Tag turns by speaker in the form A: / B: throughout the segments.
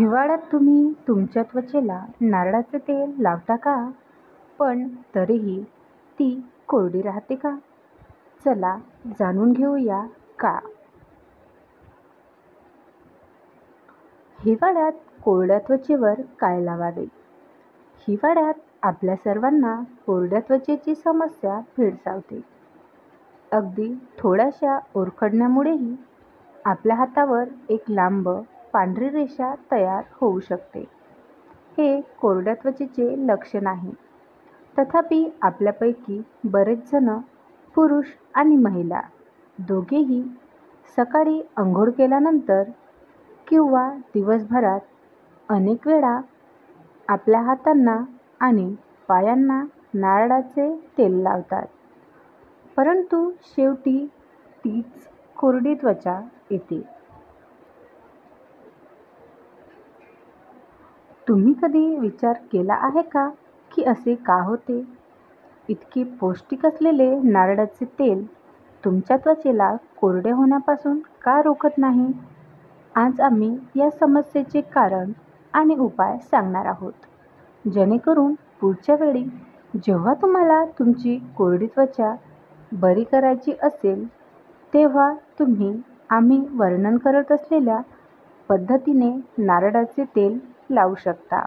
A: हिवाळ्यात तुम्ही तुमच्या त्वचेला नारळाचे तेल लावता का? पण तरीही ती कोरडी राहते का? चला जाणून घेऊया का. हिवाळ्यात कोरड्या त्वचेवर काय लावावे? हिवाळ्यात आपल्या सर्वांना कोरड्या त्वचेची समस्या भेडसावते. अगदी थोड्याशा ओरखडण्यामुळेही आपल्या हातावर एक लांब पांढरी रेषा तयार होऊ शकते. हे कोरड्या त्वचेचे लक्षण आहे. तथापि आपल्यापैकी बरेच जण, पुरुष आणि महिला दोघेही, सकाळी अंघोळ केल्यानंतर किंवा दिवसभरात अनेक वेळा आपल्या हातांना आणि पायांना नारळाचे तेल लावतात. परंतु शेवटी तीच कोरडी त्वचा येते. तुम्ही कधी विचार केला आहे का की असे का होते? इतके पौष्टिक असलेले नारळाचे तेल तुमच्या त्वचेला कोरडे होण्यापासून का रोखत नाही? आज आम्ही या समस्येचे कारण आणि उपाय सांगणार आहोत, जेणेकरून पुढच्या वेळी जेव्हा तुम्हाला तुमची कोरडी त्वचा बरी करायची असेल, तेव्हा तुम्ही आम्ही वर्णन करत असलेल्या पद्धतीने नारळाचे तेल लावू शकता.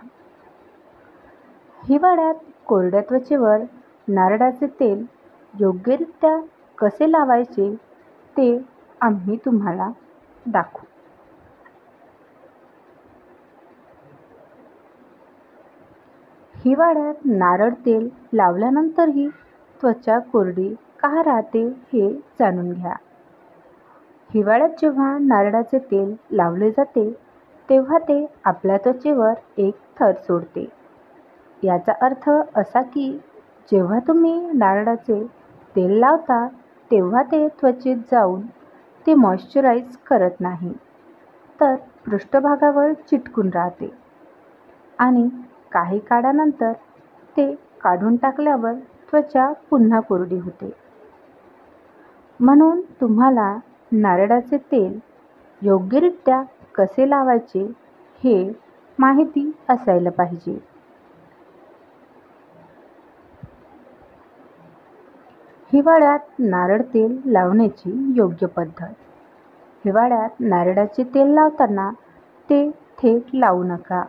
A: हिवाळ्यात कोरड्या त्वचेवर नारळाचे तेल योग्यरित्या कसे लावायचे ते आम्ही तुम्हाला दाखवू. हिवाळ्यात नारळ तेल लावल्यानंतरही त्वचा कोरडी का राहते हे जाणून घ्या. हिवाळ्यात जेव्हा नारळाचे तेल लावले जाते तेव्हा ते आपल्या त्वचेवर एक थर सोडते. याचा अर्थ असा की जेव्हा तुम्ही नारळाचे तेल लावता तेव्हा ते त्वचेत जाऊन ते मॉइश्चराईज करत नाही, तर पृष्ठभागावर चिटकून राहते आणि काही काळानंतर ते काढून टाकल्यावर त्वचा पुन्हा कोरडी होते. म्हणून तुम्हाला नारळाचे तेल योग्यरित्या कसे लावायचे हे माहिती असायला पाहिजे. हिवाळ्यात नारळ तेल लावण्याची योग्य पद्धत. हिवाळ्यात नारळाचे तेल लावताना ते थेट लावू नका.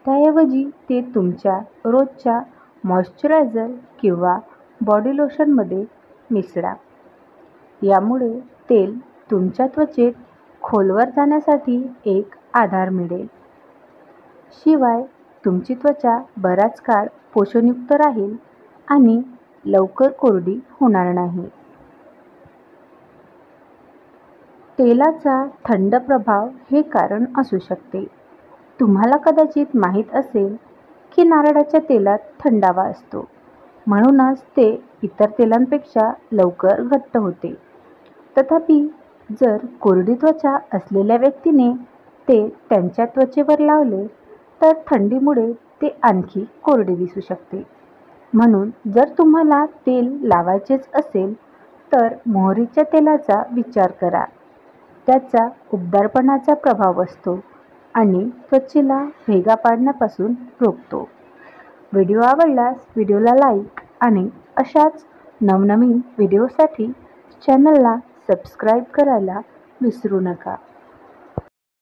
A: त्याऐवजी ते तुमच्या रोजच्या मॉइश्चरायझर किंवा बॉडी लोशनमध्ये मिसळा. यामुळे तेल तुमच्या त्वचेत खोलवर जाण्यासाठी एक आधार मिळेल. शिवाय तुमची त्वचा बराच काळ पोषणयुक्त राहील आणि लवकर कोरडी होणार नाही. तेलाचा थंड प्रभाव हे कारण असू शकते. तुम्हाला कदाचित माहीत असेल की नारळाच्या तेलात थंडावा असतो, म्हणूनच ते इतर तेलांपेक्षा लवकर घट्ट होते. तथापि जर कोरडी त्वचा असलेल्या व्यक्तीने ते त्यांच्या त्वचेवर लावले तर थंडीमुळे ते आणखी कोरडे दिसू शकते. म्हणून जर तुम्हाला तेल लावायचेच असेल तर मोहरीच्या तेलाचा विचार करा. त्याचा उबदारपणाचा प्रभाव असतो आणि त्वचेला भेगा पाडण्यापासून रोखतो. व्हिडिओ आवडल्यास व्हिडिओला लाईक आणि अशाच नवनवीन व्हिडिओसाठी चॅनलला सबस्क्राईब करायला विसरू नका.